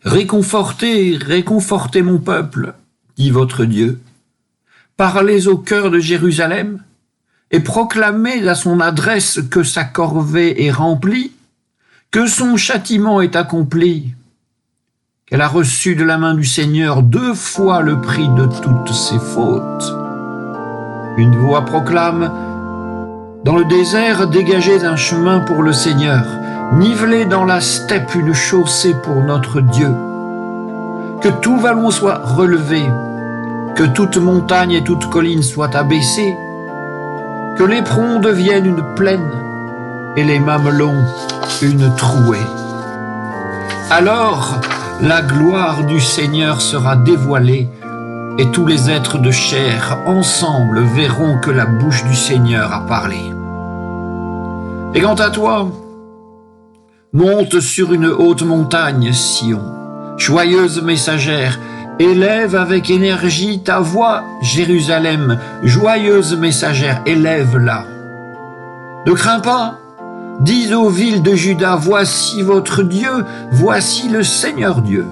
Réconfortez, réconfortez mon peuple, dit votre Dieu. Parlez au cœur de Jérusalem et proclamez à son adresse que sa corvée est remplie, que son châtiment est accompli, qu'elle a reçu de la main du Seigneur 2 fois le prix de toutes ses fautes. Une voix proclame: dans le désert, dégagez un chemin pour le Seigneur, nivelez dans la steppe une chaussée pour notre Dieu. Que tout vallon soit relevé, que toute montagne et toute colline soient abaissées, que l'éperon devienne une plaine et les mamelons une trouée. Alors la gloire du Seigneur sera dévoilée et tous les êtres de chair ensemble verront que la bouche du Seigneur a parlé. Et quant à toi, monte sur une haute montagne, Sion, joyeuse messagère, élève avec énergie ta voix, Jérusalem, joyeuse messagère, élève-la. Ne crains pas, dis aux villes de Juda, voici votre Dieu, voici le Seigneur Dieu.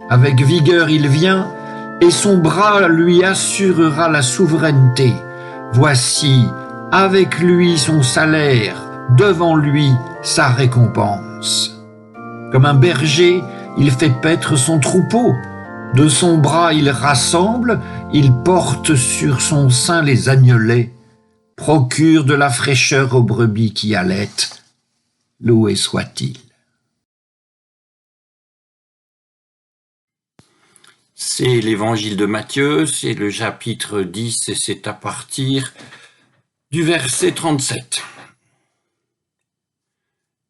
Avec vigueur il vient, et son bras lui assurera la souveraineté. Voici, avec lui son salaire, devant lui sa récompense. Comme un berger, il fait paître son troupeau. De son bras il rassemble, il porte sur son sein les agnelets, procure de la fraîcheur aux brebis qui allaitent. Loué soit-il. C'est l'évangile de Matthieu, c'est le chapitre 10 et c'est à partir du verset 37.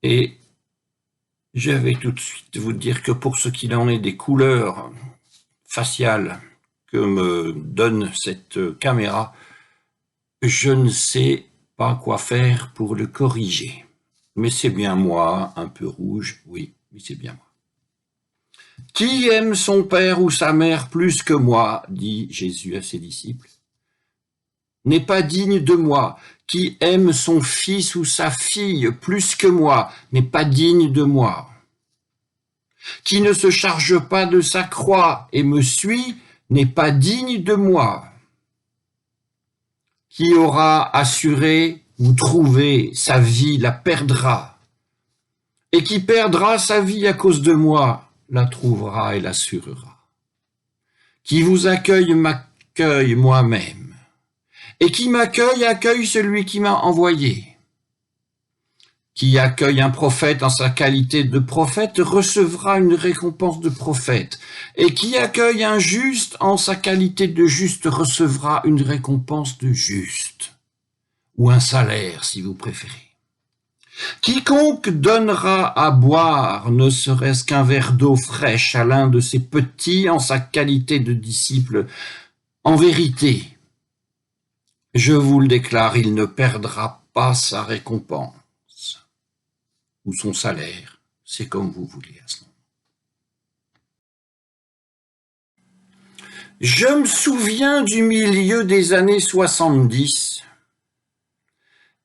Et je vais tout de suite vous dire que pour ce qu'il en est des couleurs faciales que me donne cette caméra, je ne sais pas quoi faire pour le corriger. Mais c'est bien moi, un peu rouge, oui, mais c'est bien moi. Qui aime son père ou sa mère plus que moi, dit Jésus à ses disciples, n'est pas digne de moi. Qui aime son fils ou sa fille plus que moi n'est pas digne de moi. Qui ne se charge pas de sa croix et me suit n'est pas digne de moi. Qui aura assuré ou trouvé sa vie la perdra. Et qui perdra sa vie à cause de moi la trouvera et l'assurera. Qui vous accueille m'accueille moi-même. Et qui m'accueille accueille celui qui m'a envoyé. Qui accueille un prophète en sa qualité de prophète recevra une récompense de prophète. Et qui accueille un juste en sa qualité de juste recevra une récompense de juste. Ou un salaire, si vous préférez. Quiconque donnera à boire ne serait-ce qu'un verre d'eau fraîche à l'un de ses petits en sa qualité de disciple, en vérité, je vous le déclare, il ne perdra pas sa récompense ou son salaire, c'est comme vous voulez à ce moment. Je me souviens du milieu des années 70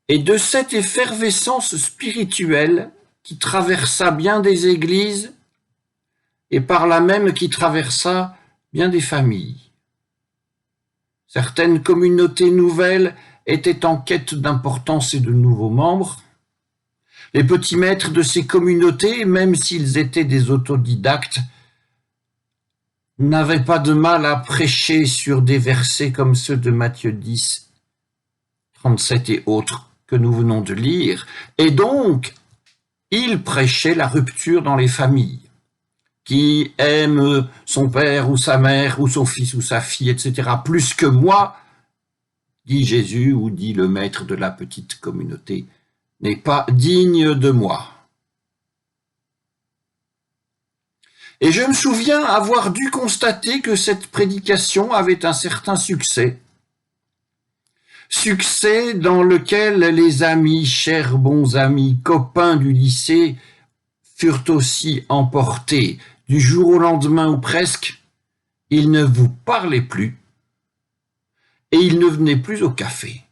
et de cette effervescence spirituelle qui traversa bien des églises et par là même qui traversa bien des familles. Certaines communautés nouvelles étaient en quête d'importance et de nouveaux membres. Les petits maîtres de ces communautés, même s'ils étaient des autodidactes, n'avaient pas de mal à prêcher sur des versets comme ceux de Matthieu 10, 37 et autres que nous venons de lire, et donc ils prêchaient la rupture dans les familles. Qui aime son père ou sa mère ou son fils ou sa fille, etc., plus que moi, dit Jésus ou dit le maître de la petite communauté, n'est pas digne de moi. Et je me souviens avoir dû constater que cette prédication avait un certain succès. Succès dans lequel les amis, chers bons amis, copains du lycée, furent aussi emportés. Du jour au lendemain ou presque, ils ne vous parlaient plus et ils ne venaient plus au café.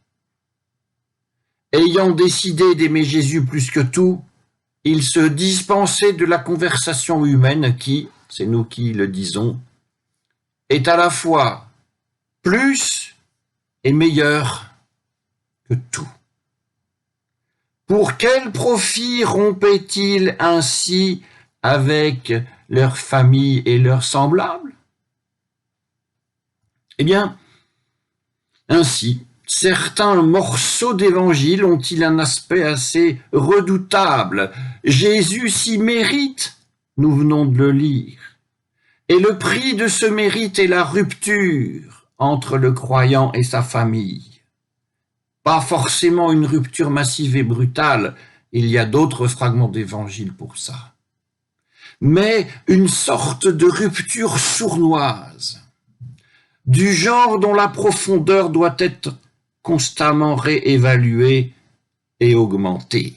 Ayant décidé d'aimer Jésus plus que tout, il se dispensait de la conversation humaine qui, c'est nous qui le disons, est à la fois plus et meilleure que tout. Pour quel profit rompaient-ils ainsi avec leur famille et leurs semblables? Eh bien, ainsi, certains morceaux d'évangile ont-ils un aspect assez redoutable. Jésus s'y mérite, nous venons de le lire. Et le prix de ce mérite est la rupture entre le croyant et sa famille. Pas forcément une rupture massive et brutale, il y a d'autres fragments d'évangile pour ça. Mais une sorte de rupture sournoise, du genre dont la profondeur doit être constamment réévaluée et augmentée.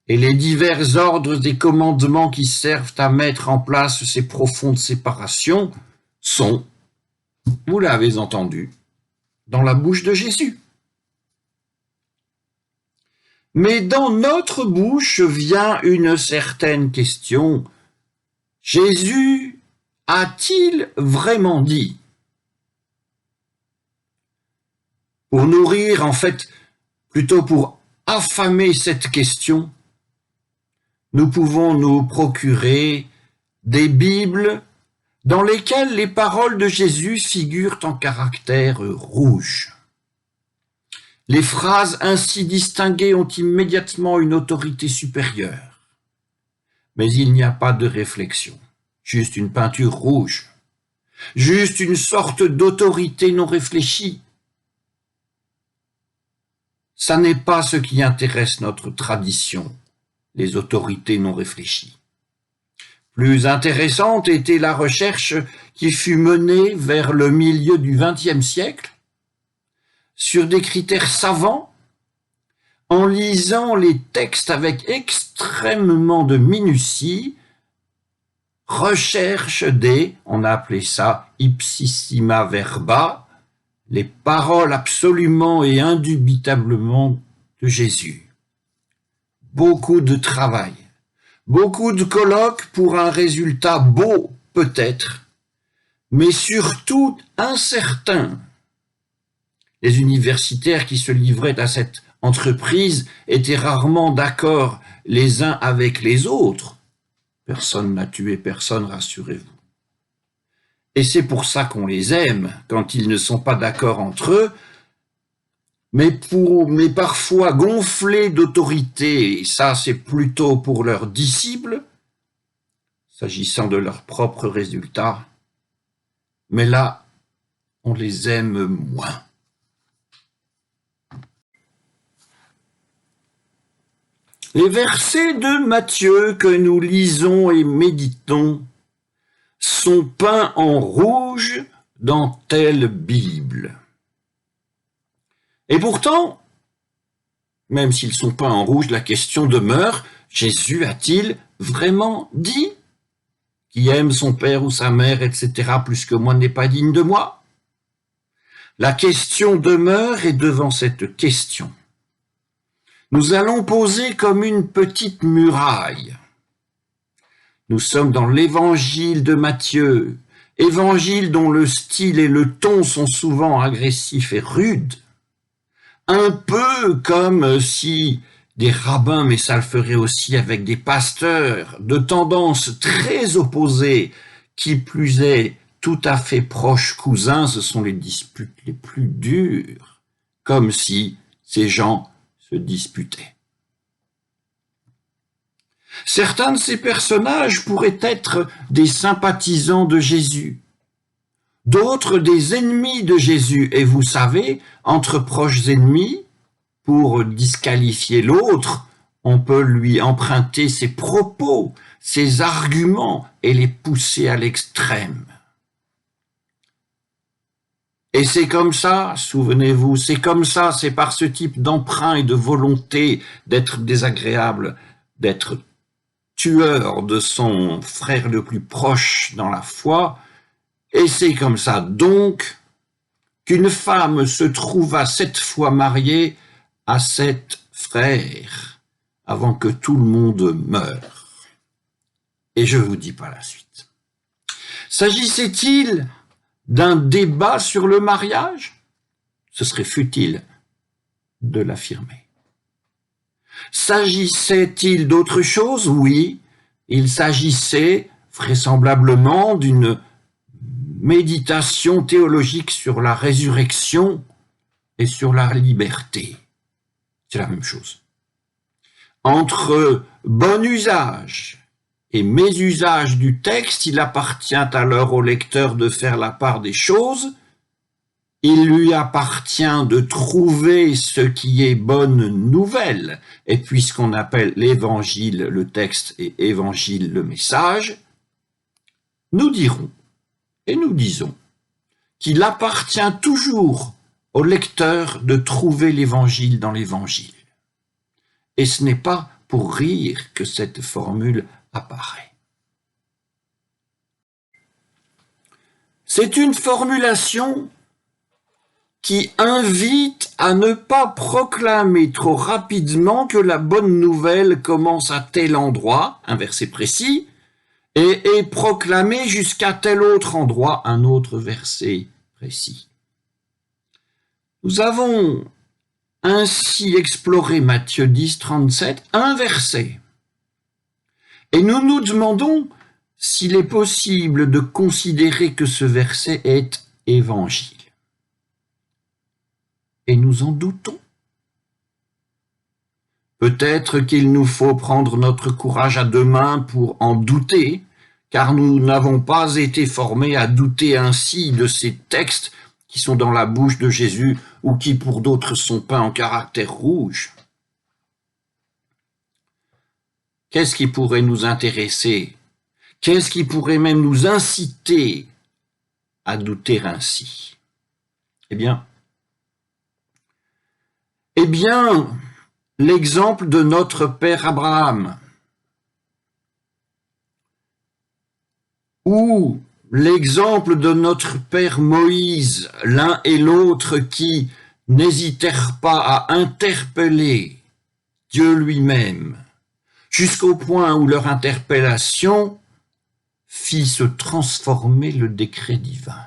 Et les divers ordres et commandements qui servent à mettre en place ces profondes séparations sont, vous l'avez entendu, dans la bouche de Jésus. Mais dans notre bouche vient une certaine question. Jésus a-t-il vraiment dit? Pour nourrir, en fait, plutôt pour affamer cette question, nous pouvons nous procurer des Bibles dans lesquelles les paroles de Jésus figurent en caractères rouges. Les phrases ainsi distinguées ont immédiatement une autorité supérieure. Mais il n'y a pas de réflexion, juste une peinture rouge, juste une sorte d'autorité non réfléchie. Ça n'est pas ce qui intéresse notre tradition, les autorités non réfléchies. Plus intéressante était la recherche qui fut menée vers le milieu du XXe siècle sur des critères savants, en lisant les textes avec extrêmement de minutie, recherche on a appelé ça ipsissima verba, les paroles absolument et indubitablement de Jésus. Beaucoup de travail, beaucoup de colloques pour un résultat beau peut-être, mais surtout incertain. Les universitaires qui se livraient à cette entreprise étaient rarement d'accord les uns avec les autres. Personne n'a tué personne, rassurez-vous. Et c'est pour ça qu'on les aime, quand ils ne sont pas d'accord entre eux, mais parfois gonflés d'autorité, et ça c'est plutôt pour leurs disciples, s'agissant de leurs propres résultats, mais là, on les aime moins. Les versets de Matthieu que nous lisons et méditons sont peints en rouge dans telle Bible. Et pourtant, même s'ils sont peints en rouge, la question demeure, Jésus a-t-il vraiment dit? Qui aime son père ou sa mère, etc., plus que moi n'est pas digne de moi? La question demeure, et devant cette question, nous allons poser comme une petite muraille. Nous sommes dans l'évangile de Matthieu, évangile dont le style et le ton sont souvent agressifs et rudes, un peu comme si des rabbins, mais ça le ferait aussi avec des pasteurs, de tendances très opposées, qui plus est tout à fait proches cousins, ce sont les disputes les plus dures, comme si ces gens se disputaient. Certains de ces personnages pourraient être des sympathisants de Jésus, d'autres des ennemis de Jésus. Et vous savez, entre proches ennemis, pour disqualifier l'autre, on peut lui emprunter ses propos, ses arguments et les pousser à l'extrême. Et c'est comme ça, souvenez-vous, c'est comme ça, c'est par ce type d'emprunt et de volonté d'être désagréable, d'être tueur de son frère le plus proche dans la foi, et c'est comme ça donc qu'une femme se trouva 7 fois mariée à 7 frères, avant que tout le monde meure. Et je vous dis pas la suite. S'agissait-il d'un débat sur le mariage? Ce serait futile de l'affirmer. S'agissait-il d'autre chose? Oui, il s'agissait vraisemblablement d'une méditation théologique sur la résurrection et sur la liberté. C'est la même chose. Entre bon usage et mésusage du texte, il appartient alors au lecteur de faire la part des choses. Il lui appartient de trouver ce qui est bonne nouvelle, et puisqu'on appelle l'évangile le texte et évangile le message, nous dirons et nous disons qu'il appartient toujours au lecteur de trouver l'évangile dans l'évangile. Et ce n'est pas pour rire que cette formule apparaît. C'est une formulation qui invite à ne pas proclamer trop rapidement que la bonne nouvelle commence à tel endroit, un verset précis, et est proclamée jusqu'à tel autre endroit, un autre verset précis. Nous avons ainsi exploré Matthieu 10, 37, un verset. Et nous nous demandons s'il est possible de considérer que ce verset est évangile. Et nous en doutons. Peut-être qu'il nous faut prendre notre courage à deux mains pour en douter, car nous n'avons pas été formés à douter ainsi de ces textes qui sont dans la bouche de Jésus ou qui pour d'autres sont peints en caractères rouges. Qu'est-ce qui pourrait nous intéresser? Qu'est-ce qui pourrait même nous inciter à douter ainsi? Eh bien, l'exemple de notre père Abraham, ou l'exemple de notre père Moïse, l'un et l'autre qui n'hésitèrent pas à interpeller Dieu lui-même, jusqu'au point où leur interpellation fit se transformer le décret divin.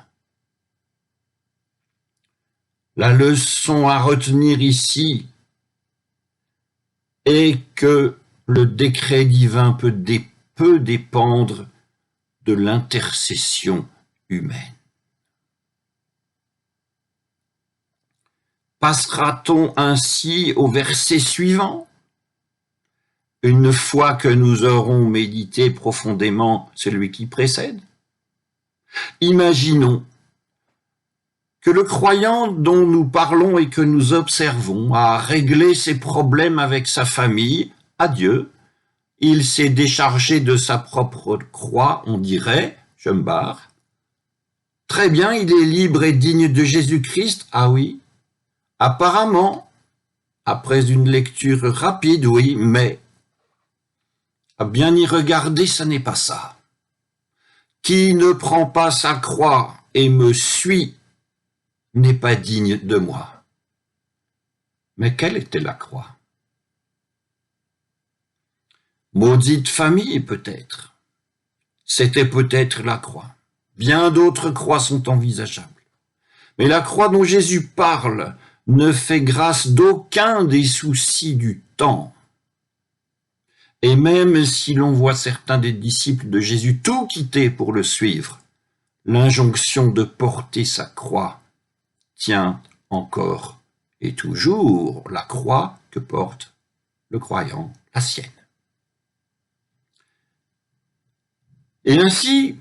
La leçon à retenir ici est que le décret divin peut dépendre de l'intercession humaine. Passera-t-on ainsi au verset suivant? Une fois que nous aurons médité profondément celui qui précède? Imaginons que le croyant dont nous parlons et que nous observons a réglé ses problèmes avec sa famille, à Dieu. Il s'est déchargé de sa propre croix, on dirait, je me barre. Très bien, il est libre et digne de Jésus-Christ, ah oui. Apparemment, après une lecture rapide, oui, mais à bien y regarder, ça n'est pas ça. Qui ne prend pas sa croix et me suit n'est pas digne de moi. Mais quelle était la croix? Maudite famille, peut-être. C'était peut-être la croix. Bien d'autres croix sont envisageables. Mais la croix dont Jésus parle ne fait grâce d'aucun des soucis du temps. Et même si l'on voit certains des disciples de Jésus tout quitter pour le suivre, l'injonction de porter sa croix tient encore et toujours la croix que porte le croyant, la sienne. Et ainsi,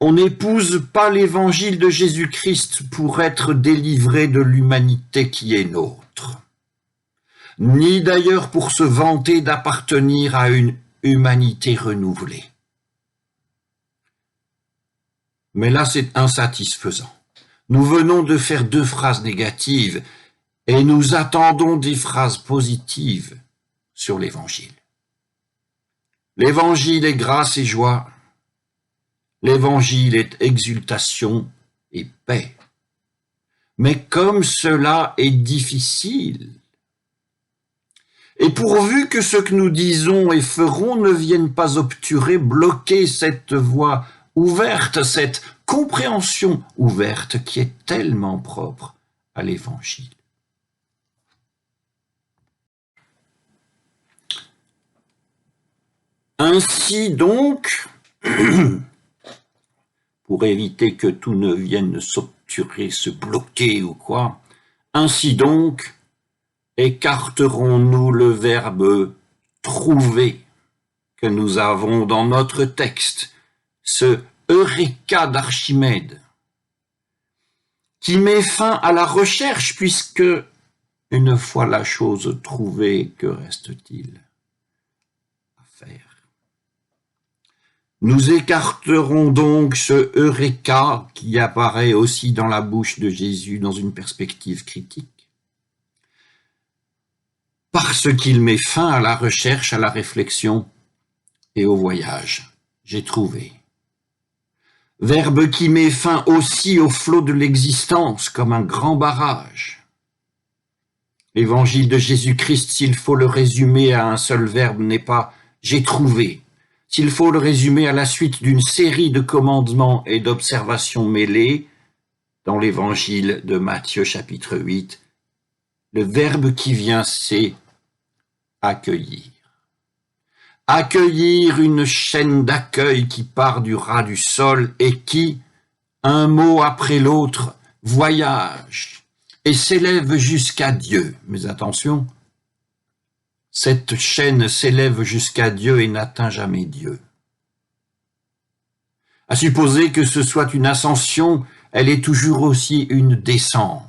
on n'épouse pas l'évangile de Jésus-Christ pour être délivré de l'humanité qui est nôtre, ni d'ailleurs pour se vanter d'appartenir à une humanité renouvelée. Mais là, c'est insatisfaisant. Nous venons de faire 2 phrases négatives et nous attendons des phrases positives sur l'évangile. L'évangile est grâce et joie. L'évangile est exultation et paix. Mais comme cela est difficile, Et pourvu que ce que nous disons et ferons ne vienne pas obturer, bloquer cette voie ouverte, cette compréhension ouverte qui est tellement propre à l'Évangile. Ainsi donc, pour éviter que tout ne vienne s'obturer, se bloquer ou quoi, ainsi donc, écarterons-nous le verbe « trouver » que nous avons dans notre texte, ce Eureka d'Archimède, qui met fin à la recherche, puisque, une fois la chose trouvée, que reste-t-il à faire? Nous écarterons donc ce Eureka qui apparaît aussi dans la bouche de Jésus dans une perspective critique, parce qu'il met fin à la recherche, à la réflexion et au voyage. J'ai trouvé. Verbe qui met fin aussi au flot de l'existence comme un grand barrage. L'évangile de Jésus-Christ, s'il faut le résumer à un seul verbe, n'est pas « j'ai trouvé ». S'il faut le résumer à la suite d'une série de commandements et d'observations mêlées, dans l'évangile de Matthieu chapitre 8, le verbe qui vient, c'est « accueillir ». Accueillir une chaîne d'accueil qui part du ras du sol et qui, un mot après l'autre, voyage et s'élève jusqu'à Dieu. Mais attention, cette chaîne s'élève jusqu'à Dieu et n'atteint jamais Dieu. À supposer que ce soit une ascension, elle est toujours aussi une descente.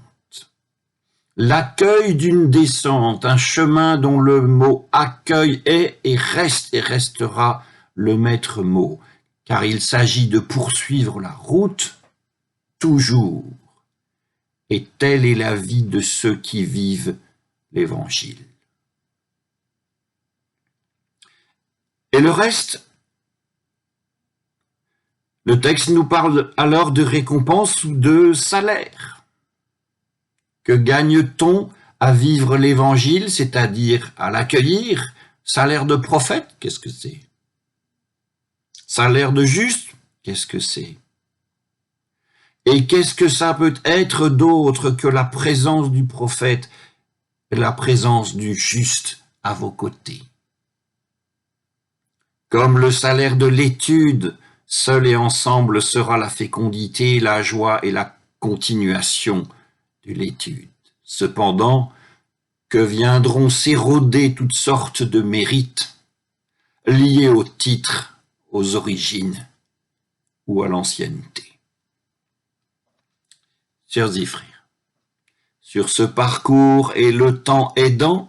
L'accueil d'une descente, un chemin dont le mot accueil est et reste et restera le maître mot, car il s'agit de poursuivre la route toujours. Et telle est la vie de ceux qui vivent l'Évangile. Et le reste, le texte nous parle alors de récompense ou de salaire. Que gagne-t-on à vivre l'Évangile, c'est-à-dire à l'accueillir? Salaire de prophète, qu'est-ce que c'est? Salaire de juste, qu'est-ce que c'est? Et qu'est-ce que ça peut être d'autre que la présence du prophète et la présence du juste à vos côtés? Comme le salaire de l'étude, seul et ensemble sera la fécondité, la joie et la continuation de l'étude. Cependant, que viendront s'éroder toutes sortes de mérites liés au titre, aux origines ou à l'ancienneté. Sœurs et frères, sur ce parcours et le temps aidant,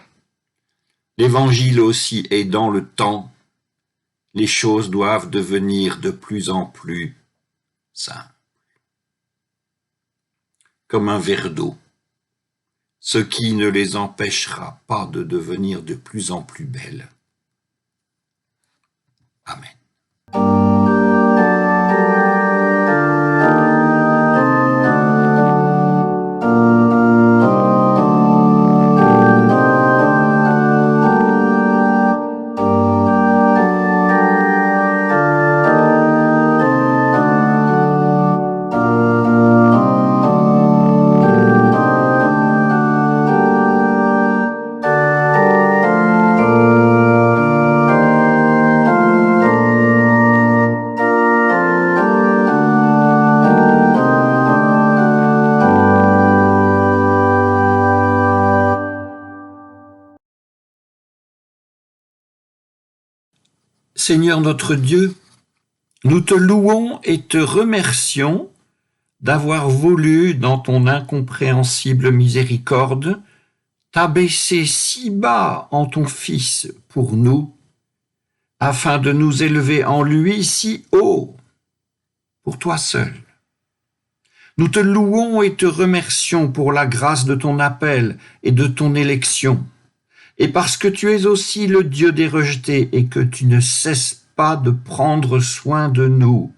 l'Évangile aussi aidant le temps, les choses doivent devenir de plus en plus simples. Comme un verre d'eau, ce qui ne les empêchera pas de devenir de plus en plus belles. Amen. Seigneur notre Dieu, nous te louons et te remercions d'avoir voulu, dans ton incompréhensible miséricorde, t'abaisser si bas en ton Fils pour nous, afin de nous élever en lui si haut, pour toi seul. Nous te louons et te remercions pour la grâce de ton appel et de ton élection, et parce que tu es aussi le Dieu des rejetés et que tu ne cesses pas de prendre soin de nous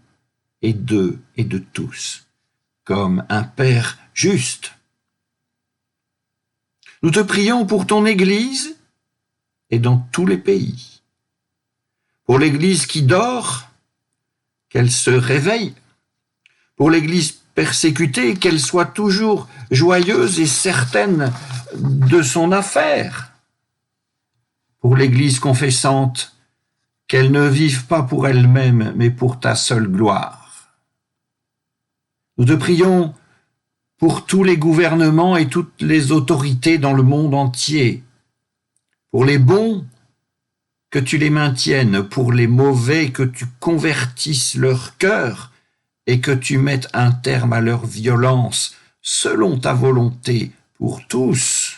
et d'eux et de tous, comme un Père juste. Nous te prions pour ton Église, et dans tous les pays. Pour l'Église qui dort, qu'elle se réveille. Pour l'Église persécutée, qu'elle soit toujours joyeuse et certaine de son affaire. Pour l'Église confessante, qu'elle ne vive pas pour elle-même, mais pour ta seule gloire. Nous te prions pour tous les gouvernements et toutes les autorités dans le monde entier, pour les bons, que tu les maintiennes, pour les mauvais, que tu convertisses leur cœur et que tu mettes un terme à leur violence selon ta volonté pour tous,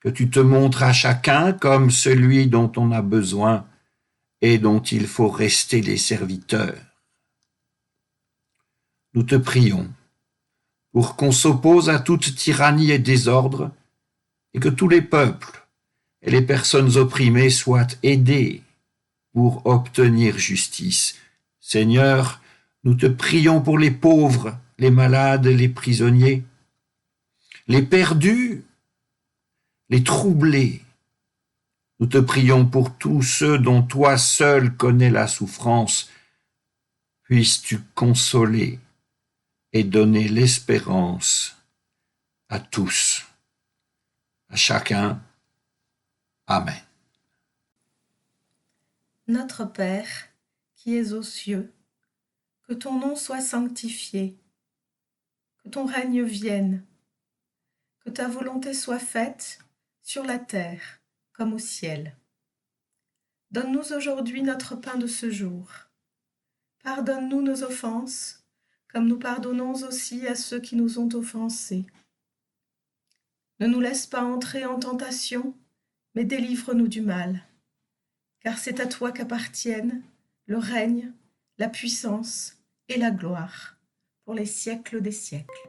que tu te montres à chacun comme celui dont on a besoin et dont il faut rester les serviteurs. Nous te prions pour qu'on s'oppose à toute tyrannie et désordre et que tous les peuples et les personnes opprimées soient aidées pour obtenir justice. Seigneur, nous te prions pour les pauvres, les malades, les prisonniers, les perdus, les troublés. Nous te prions pour tous ceux dont toi seul connais la souffrance. Puisses-tu consoler et donner l'espérance à tous, à chacun. Amen. Notre Père, qui es aux cieux, que ton nom soit sanctifié, que ton règne vienne, que ta volonté soit faite sur la terre comme au ciel. Donne-nous aujourd'hui notre pain de ce jour. Pardonne-nous nos offenses, comme nous pardonnons aussi à ceux qui nous ont offensés. Ne nous laisse pas entrer en tentation, mais délivre-nous du mal. Car c'est à toi qu'appartiennent le règne, la puissance et la gloire, pour les siècles des siècles.